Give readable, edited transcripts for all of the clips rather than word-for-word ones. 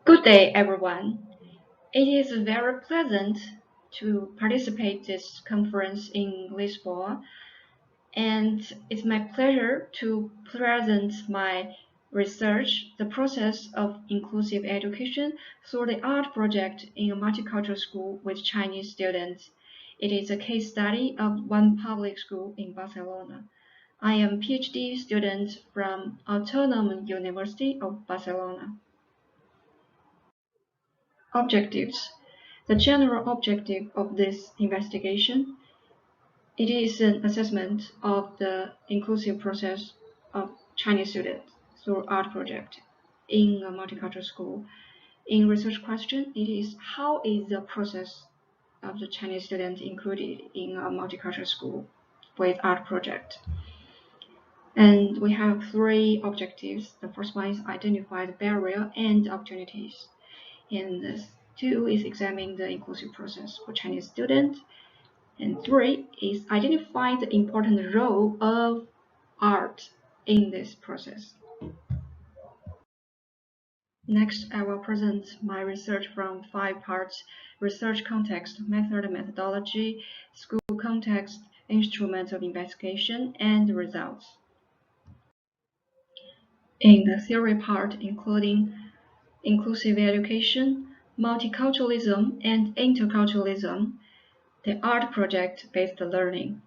Good day, everyone. It is very pleasant to participate this conference in Lisbon, and it's my pleasure to present my research, the process of inclusive education through the art project in a multicultural school with Chinese students. It is a case study of one public school in Barcelona. I am a PhD student from Autonomous University of Barcelona. Objectives. The general objective of this investigation, it is an assessment of the inclusive process of Chinese students through ArtProject in a multicultural school. In research question, it is how is the process of the Chinese students included in a multicultural school with ArtProject. And we have three objectives. The first one is identify the barrier and opportunities. And the two is examine the inclusive process for Chinese students. And three is identify the important role of art in this process. Next, I will present my research from 5 parts: research context, method and methodology, school context, instruments of investigation, and results. In the theory part, including inclusive education, multiculturalism, and interculturalism, the art project-based learning.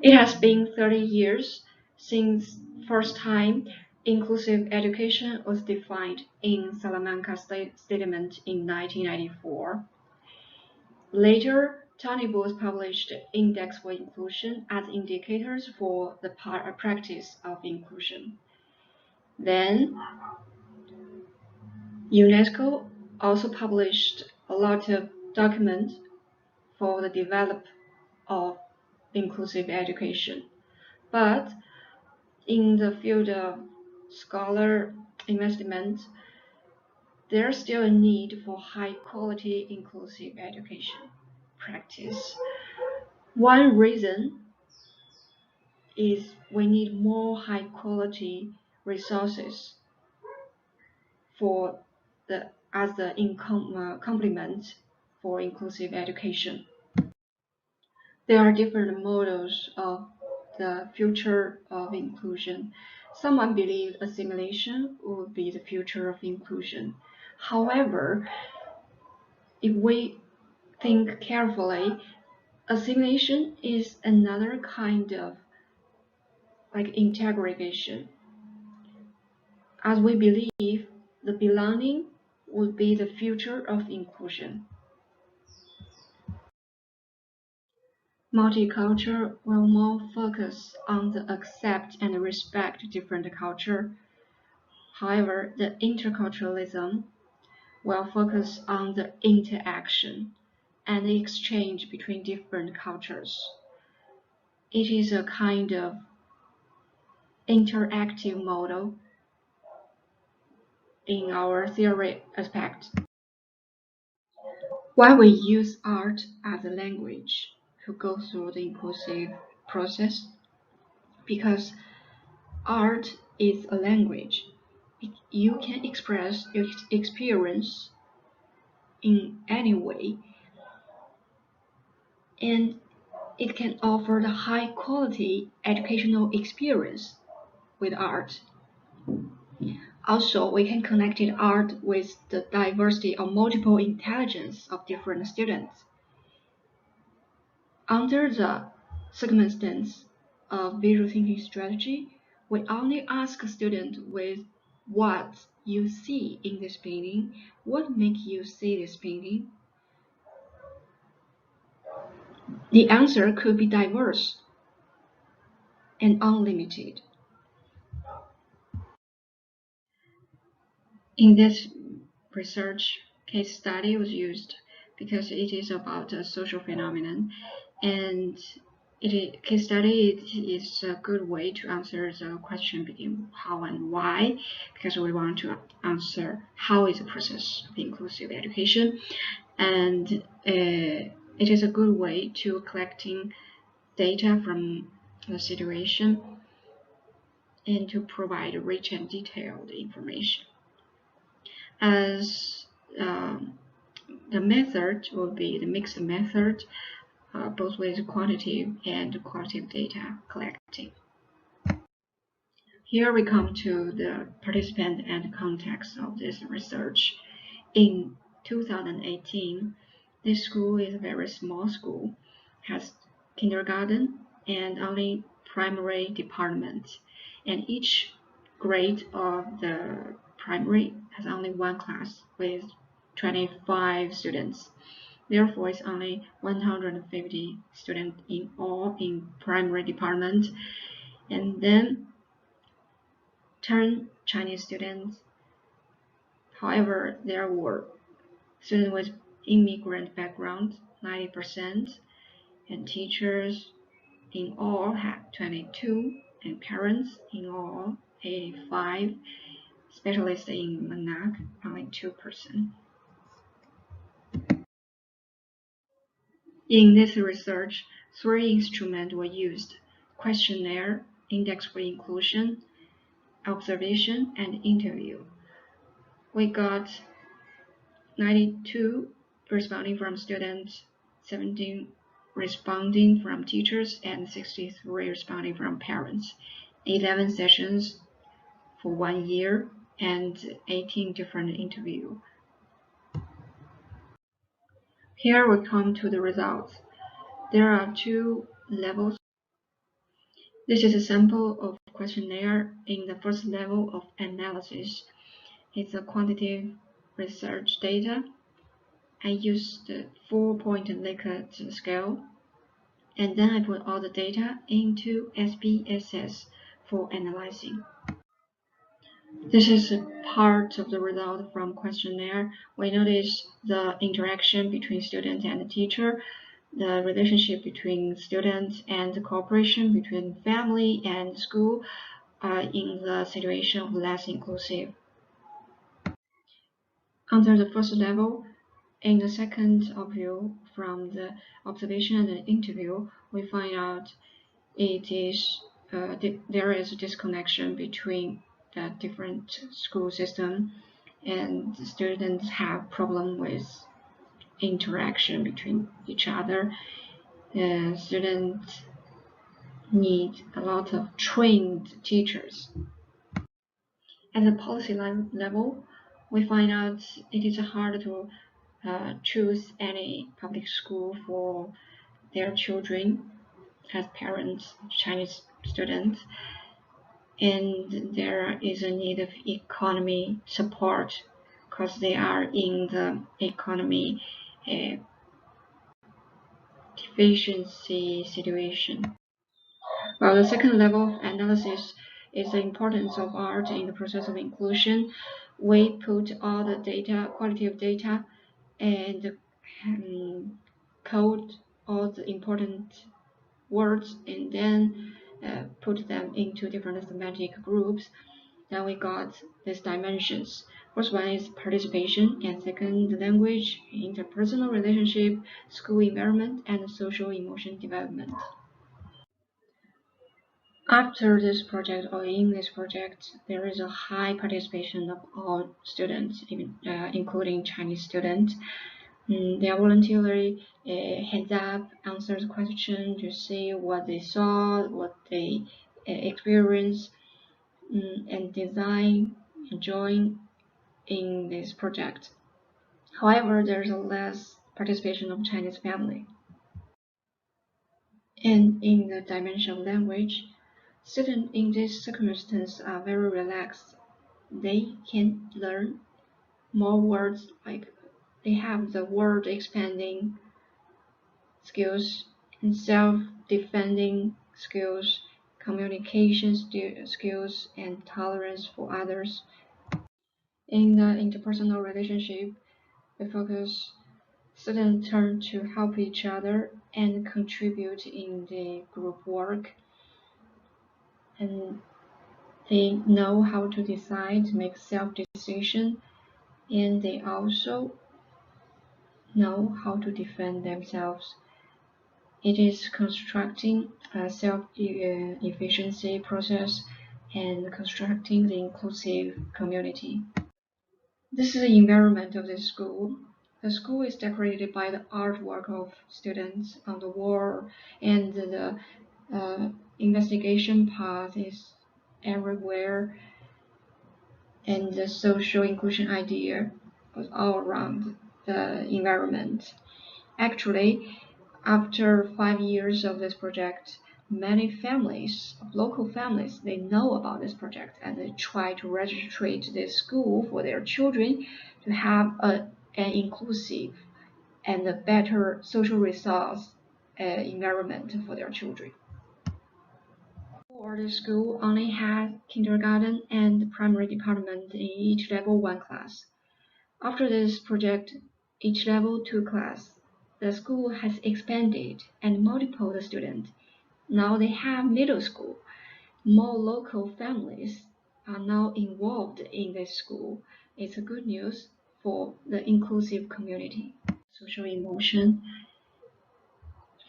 It has been 30 years since first time inclusive education was defined in Salamanca Statement in 1994. Later, Tony Booth published Index for Inclusion as indicators for the practice of inclusion. Then, UNESCO also published a lot of documents for the development of inclusive education. But in the field of scholar investment, there's still a need for high-quality inclusive education practice. One reason is we need more high-quality resources for as the complement for inclusive education. There are different models of the future of inclusion. Some believe assimilation would be the future of inclusion. However, if we think carefully, assimilation is another kind of integration, as we believe the belonging would be the future of inclusion. Multicultural will more focus on the accept and respect different culture. However, the interculturalism will focus on the interaction and the exchange between different cultures. It is a kind of interactive model in our theory aspect. Why we use art as a language to go through the inclusive process? Because art is a language. You can express your experience in any way, and it can offer the high quality educational experience with art. Also, we can connect art with the diversity of multiple intelligence of different students. Under the circumstance of visual thinking strategy, we only ask a student with what you see in this painting, what makes you see this painting. The answer could be diverse and unlimited. In this research, case study was used because it is about a social phenomenon, and case study is a good way to answer the question between how and why, because we want to answer how is the process of inclusive education, and it is a good way to collecting data from the situation and to provide rich and detailed information. as the method will be the mixed method, both with quantitative and qualitative data collecting. Here we come to the participant and context of this research. In 2018, this school is a very small school, has kindergarten and only primary department, and each grade of the primary has only one class with 25 students. Therefore, it's only 150 students in all in primary department, and then 10 Chinese students. However, there were students with immigrant background, 90%, and teachers in all had 22, and parents in all 85, specialists in MNAC only 2%. In this research, 3 instruments were used: questionnaire, index for inclusion, observation, and interview. We got 92 responding from students, 17 responding from teachers, and 63 responding from parents. 11 sessions for 1 year and 18 different interviews. Here we come to the results. There are 2 levels. This is a sample of questionnaire in the first level of analysis. It's a quantitative research data. I used the 4-point Likert scale, and then I put all the data into SPSS for analyzing. This is a part of the result from questionnaire. We notice the interaction between student and teacher, the relationship between students, and the cooperation between family and school in the situation of less inclusive. Under the first level, in the second view, from the observation and the interview, we find out there is a disconnection between the different school system, and students have problem with interaction between each other. Students need a lot of trained teachers. At the policy level, we find out it is hard to choose any public school for their children as parents, Chinese students, and there is a need of economy support because they are in the economy deficiency situation. While the second level of analysis is the importance of art in the process of inclusion, we put all the data, qualitative data, and code all the important words, and then put them into different thematic groups. Then we got these dimensions. First one is participation, and second, language, interpersonal relationship, school environment, and social emotion development. After this project, or in this project, there is a high participation of all students, including Chinese students. They are voluntarily hands up, answer the question to see what they saw, what they experienced, and design and join in this project. However, there's a less participation of Chinese family. And in the dimension of language, students in this circumstance are very relaxed. They can learn more words, like they have the word expanding skills and self-defending skills, communication skills, and tolerance for others. In the interpersonal relationship, we focus students turn to help each other and contribute in the group work, and they know how to decide, make self-decision, and they also know how to defend themselves. It is constructing a self-efficiency process and constructing the inclusive community. This is the environment of this school. The school is decorated by the artwork of students on the wall, and the investigation path is everywhere, and the social inclusion idea was all around the environment. Actually, after 5 years of this project, many families, local families, they know about this project and they try to register this school for their children to have an inclusive and a better social resource environment for their children. Or the school only had kindergarten and primary department in each level 1 class. After this project, each level 2 class, the school has expanded and multiplied the students. Now they have middle school. More local families are now involved in this school. It's a good news for the inclusive community. Social emotion.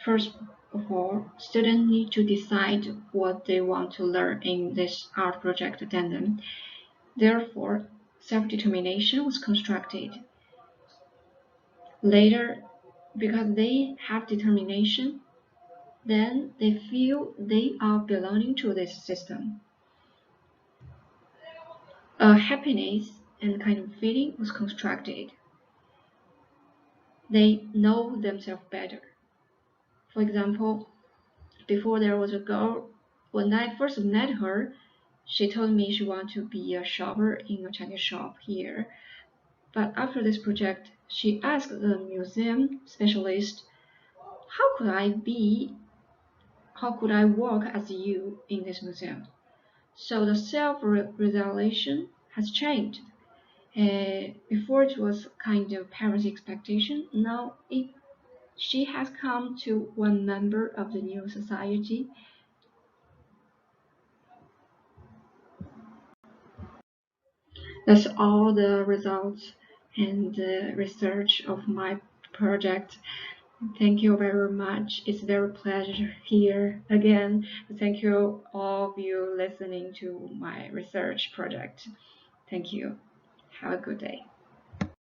First of all, students need to decide what they want to learn in this art project addendum. Therefore, self-determination was constructed. Later, because they have determination, then they feel they are belonging to this system. A happiness and kind of feeling was constructed. They know themselves better. For example, before there was a girl, when I first met her, she told me she wanted to be a shopper in a Chinese shop here. But after this project, she asked the museum specialist, how could I work as you in this museum? So the self-realization has changed. Before it was kind of parents' expectation, now she has come to one member of the new society. That's all the results and the research of my project. Thank you very much. It's a very pleasure here again. Thank you all of you listening to my research project. Thank you. Have a good day.